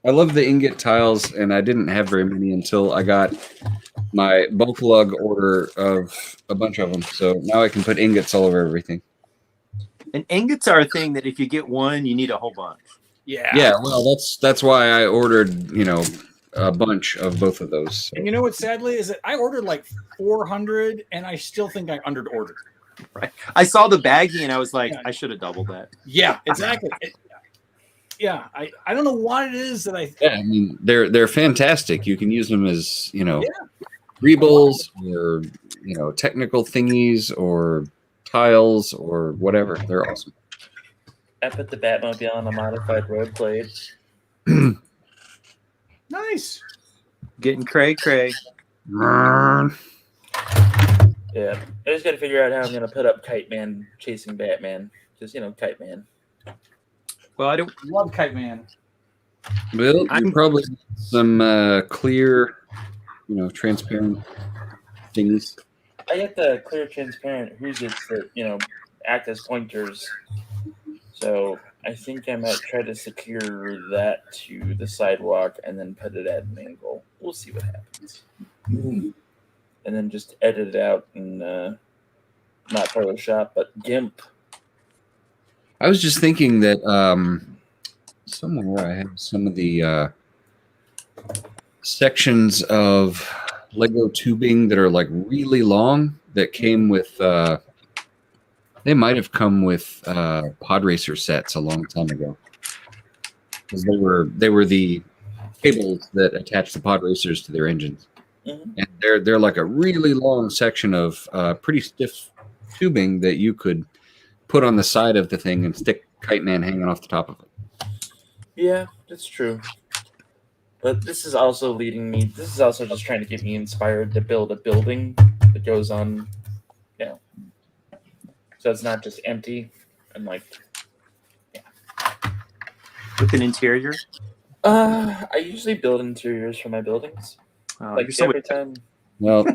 I love the ingot tiles, and I didn't have very many until I got my bulk lug order of a bunch of them. So now I can put ingots all over everything. And ingots are a thing that if you get one, you need a whole bunch. Yeah. Yeah, well, that's why I ordered, a bunch of both of those. And you know what? Sadly, is that I ordered like 400, and I still think I under-ordered. Right. I saw the baggie and I was like, Yeah. I should have doubled that. Yeah, exactly. Yeah, I don't know what it is that I. Yeah, I mean they're fantastic. You can use them as Reebles or technical thingies or tiles or whatever. They're awesome. I put the Batmobile on a modified road blade. Nice. Getting cray. Yeah. I just got to figure out how I'm going to put up Kite Man chasing Batman. Just, Kite Man. Well, I don't. Love Kite Man. Well, you probably need some clear, transparent thingies. I got the clear, transparent Who's-Its that, act as pointers. So I think I might try to secure that to the sidewalk and then put it at an angle. We'll see what happens. And then just edit it out in not Photoshop, but GIMP. I was just thinking that somewhere I have some of the sections of Lego tubing that are like really long that came with. They might have come with pod racer sets a long time ago, because they were the cables that attach the pod racers to their engines, and they're like a really long section of pretty stiff tubing that you could put on the side of the thing and stick Kite Man hanging off the top of it. Yeah, that's true. But this is also just trying to get me inspired to build a building that goes on, so it's not just empty and like. With an interior? I usually build interiors for my buildings. Like every time. Well,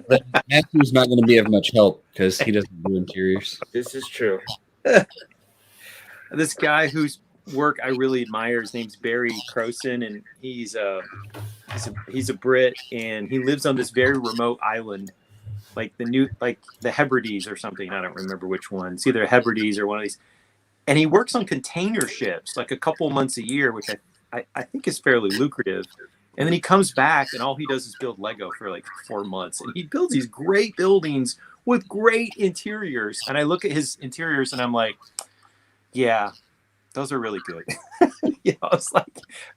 Matthew's not going to be of much help because he doesn't do interiors. This is true. This guy whose work I really admire, his name's Barry Croson, and he's a Brit, and he lives on this very remote island, like the Hebrides or something. I don't remember which one. It's either Hebrides or one of these. And he works on container ships like a couple months a year, which I think is fairly lucrative. And then he comes back and all he does is build Lego for like 4 months. And he builds these great buildings with great interiors. And I look at his interiors and I'm like, yeah, those are really good. It's like,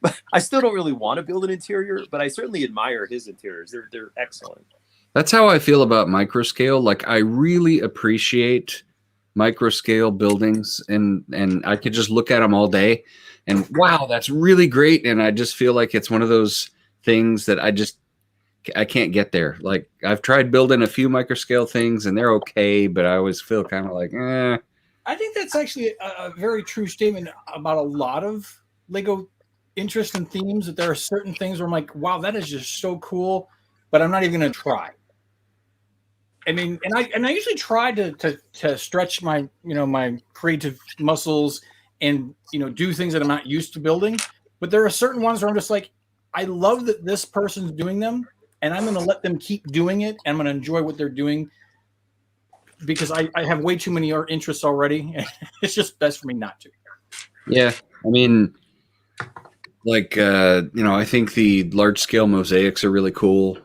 but I still don't really want to build an interior, but I certainly admire his interiors. They're excellent. That's how I feel about microscale. Like I really appreciate microscale buildings, and I could just look at them all day and wow, that's really great. And I just feel like it's one of those things that I can't get there. Like I've tried building a few microscale things and they're okay, but I always feel kind of like, I think that's actually a very true statement about a lot of Lego interest and themes, that there are certain things where I'm like, wow, that is just so cool, but I'm not even going to try. I mean, and I usually try to stretch my my creative muscles and do things that I'm not used to building. But there are certain ones where I'm just like, I love that this person's doing them, and I'm going to let them keep doing it. And I'm going to enjoy what they're doing because I have way too many art interests already. It's just best for me not to. Yeah, I mean, like I think the large scale mosaics are really cool.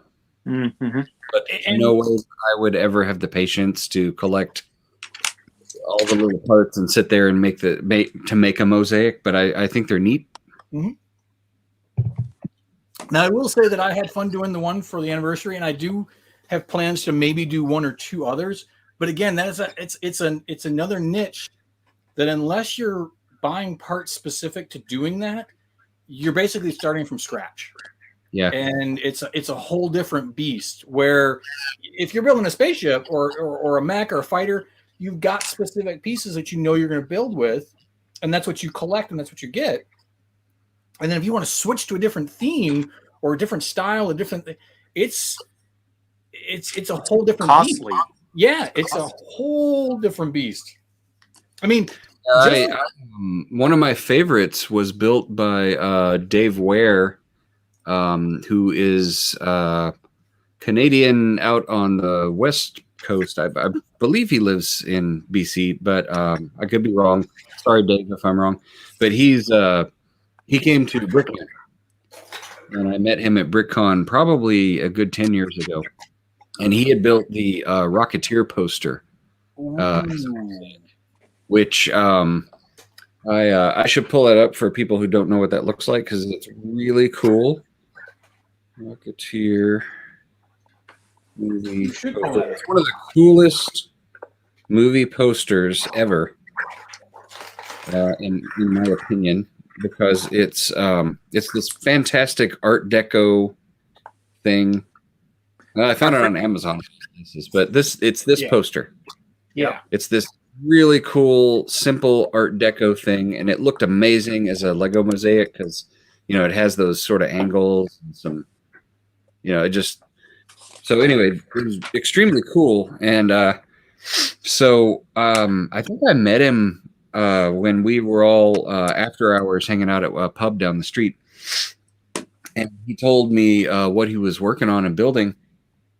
Mm-hmm. But no way I would ever have the patience to collect all the little parts and sit there and make a mosaic. But I think they're neat. Mm-hmm. Now I will say that I had fun doing the one for the anniversary, and I do have plans to maybe do one or two others. But again, that is it's another niche that unless you're buying parts specific to doing that, you're basically starting from scratch. Yeah, and it's a whole different beast. Where if you're building a spaceship or a mech or a fighter, you've got specific pieces that you're going to build with, and that's what you collect and that's what you get. And then if you want to switch to a different theme or a different style, it's a whole different costly. Beast. Yeah, it's a whole different beast. I mean, one of my favorites was built by Dave Ware. Who is Canadian out on the West Coast. I believe he lives in BC, but I could be wrong. Sorry, Dave, if I'm wrong. But he came to BrickCon, and I met him at BrickCon probably a good 10 years ago. And he had built the Rocketeer poster, which I should pull that up for people who don't know what that looks like because it's really cool. Rocketeer movie. It's one of the coolest movie posters ever, in my opinion, because it's this fantastic Art Deco thing. I found it on Amazon, but it's this poster. Yeah, it's this really cool, simple Art Deco thing, and it looked amazing as a Lego mosaic because it has those sort of angles and some. So anyway, it was extremely cool. And so I think I met him when we were all after hours hanging out at a pub down the street. And he told me what he was working on and building.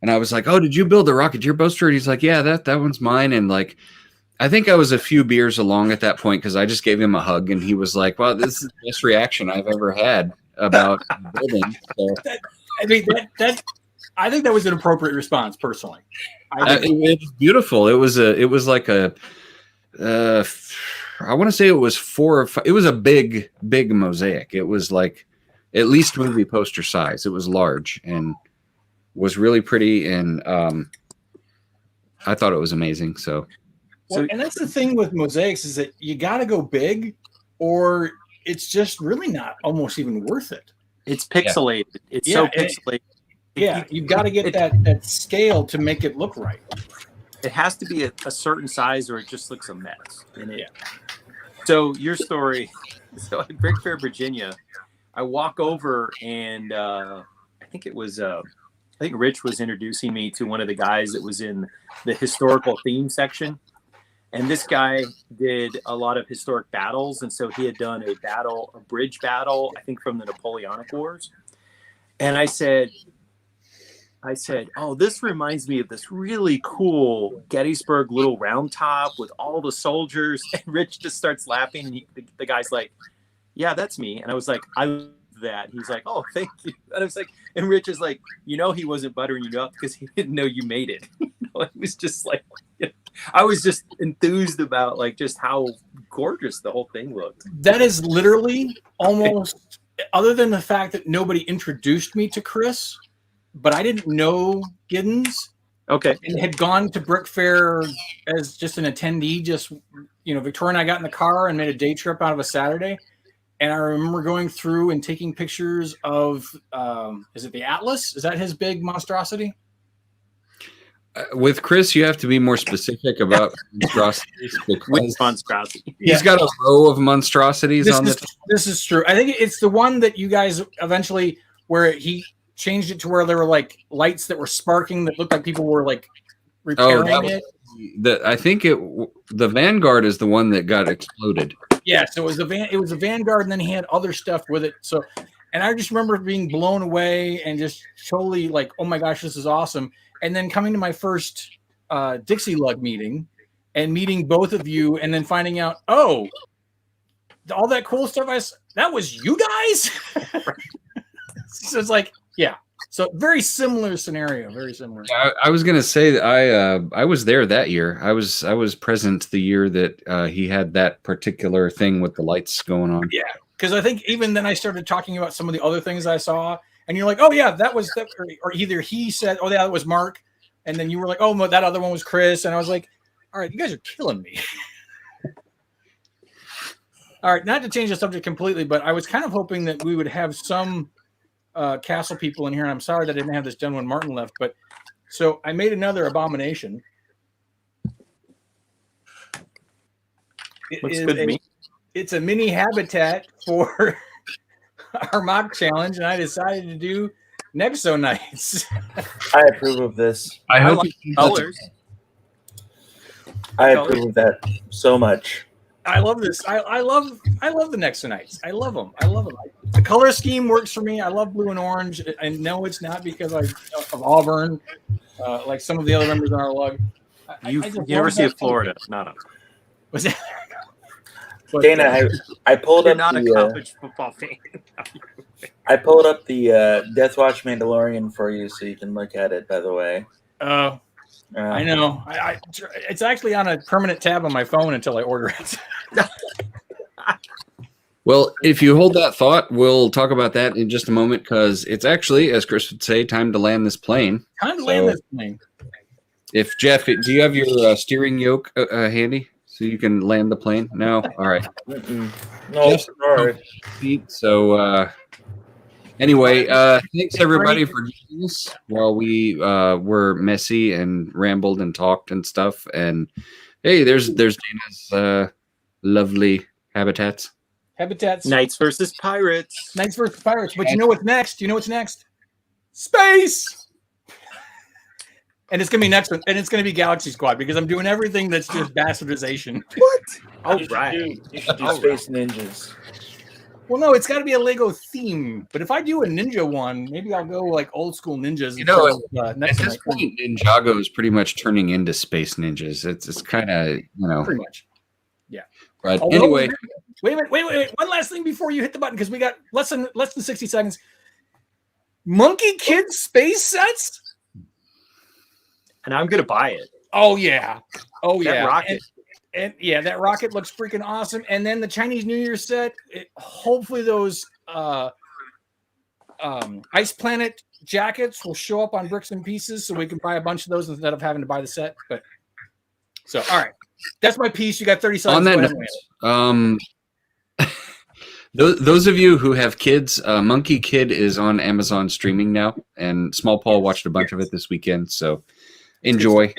And I was like, oh, did you build the Rocketeer poster? And he's like, yeah, that one's mine. And like, I think I was a few beers along at that point because I just gave him a hug. And he was like, well, this is the best reaction I've ever had about building. So. I mean I think that was an appropriate response, personally. It was beautiful. It was like a I want to say it was 4 or 5. It was a big mosaic. It was like at least movie poster size. It was large and was really pretty, and I thought it was amazing. And that's the thing with mosaics is that you got to go big, or it's just really not almost even worth it. It's pixelated. Yeah. It's so pixelated. Yeah, you've got to get that scale to make it look right. It has to be a certain size, or it just looks a mess. So your story. So at Brick Fair, Virginia, I walk over and I think Rich was introducing me to one of the guys that was in the historical theme section. And this guy did a lot of historic battles. And so he had done a bridge battle, I think from the Napoleonic Wars. And I said, oh, this reminds me of this really cool Gettysburg little round top with all the soldiers. And Rich just starts laughing. And the guy's like, yeah, that's me. And I was like, I love that. He's like, oh, thank you. And I was like, and Rich is like, he wasn't buttering you up because he didn't know you made it. It was just like, I was just enthused about like just how gorgeous the whole thing looked. That is literally almost, other than the fact that nobody introduced me to Chris, but I didn't know Giddens. Okay. And had gone to Brick Fair as just an attendee. Just, Victoria and I got in the car and made a day trip out of a Saturday. And I remember going through and taking pictures of, is it the Atlas? Is that his big monstrosity? With Chris, you have to be more specific about monstrosities. Which monstrosity? He's got a row of monstrosities on the. This is true. I think it's the one that you guys eventually, where he changed it to where there were like lights that were sparking that looked like people were like repairing it. I think the Vanguard is the one that got exploded. Yeah, so it was a Vanguard, and then he had other stuff with it. So, and I just remember being blown away and just totally like, oh my gosh, this is awesome. And then coming to my first Dixie Lug meeting and meeting both of you, and then finding out, oh, all that cool stuff that was you guys. So it's like, yeah. So very similar scenario, very similar. Yeah, I was gonna say that I was there that year. I was present the year that he had that particular thing with the lights going on. Yeah, because I think even then I started talking about some of the other things I saw, and you're like, oh yeah, that was that, or either he said, oh yeah, that was Mark, and then you were like, oh, that other one was Chris, and I was like, all right, you guys are killing me. All right, not to change the subject completely, but I was kind of hoping that we would have some Castle people in here. And I'm sorry that I didn't have this done when Martin left, but so I made another abomination. Looks good to me. It's a mini habitat for our mock challenge, and I decided to do Nexo Knights. I approve of this. I hope like colors. I approve of that so much. I love this. I love the Nexo Knights. I love them. The color scheme works for me. I love blue and orange. I know it's not because of Auburn, like some of the other members on our lug. University of Florida, not us. Was that? But, Dana, I pulled up. Not a college football fan. I pulled up the Death Watch Mandalorian for you, so you can look at it. By the way. I know. It's actually on a permanent tab on my phone until I order it. Well, if you hold that thought, we'll talk about that in just a moment, because it's actually, as Chris would say, time to land this plane. Land this plane. If Jeff, do you have your steering yoke handy so you can land the plane? No? All right. No, sorry. So, anyway, thanks everybody for joining us while we were messy and rambled and talked and stuff. And hey, there's Dana's lovely habitats. Knights versus Pirates. But you know what's next? Space. And it's gonna be next one, and it's gonna be Galaxy Squad, because I'm doing everything that's just bastardization. What? You should do Space Ninjas. Well, no, it's got to be a Lego theme. But if I do a ninja one, maybe I'll go like old school ninjas. At this point, Ninjago is pretty much turning into Space Ninjas. It's kind of, pretty much. Yeah. But anyway, wait a minute. One last thing before you hit the button, because we got less than 60 seconds. Monkey Kids space sets, and I'm gonna buy it. Oh yeah. That rocket. And yeah, that rocket looks freaking awesome. And then the Chinese New Year set, hopefully those Ice Planet jackets will show up on Bricks and Pieces, so we can buy a bunch of those instead of having to buy the set. But so, all right, that's my piece. You got 30 seconds. On that note, Those of you who have kids, Monkey Kid is on Amazon streaming now, and Small Paul watched a bunch of it this weekend. So enjoy.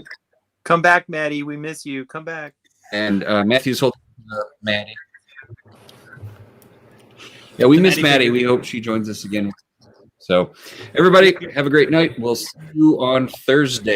Come back, Maddie. We miss you. Come back. And Matthew's holding Maddie. Yeah, we miss Maddie. We hope she joins us again. So, everybody, have a great night. We'll see you on Thursday.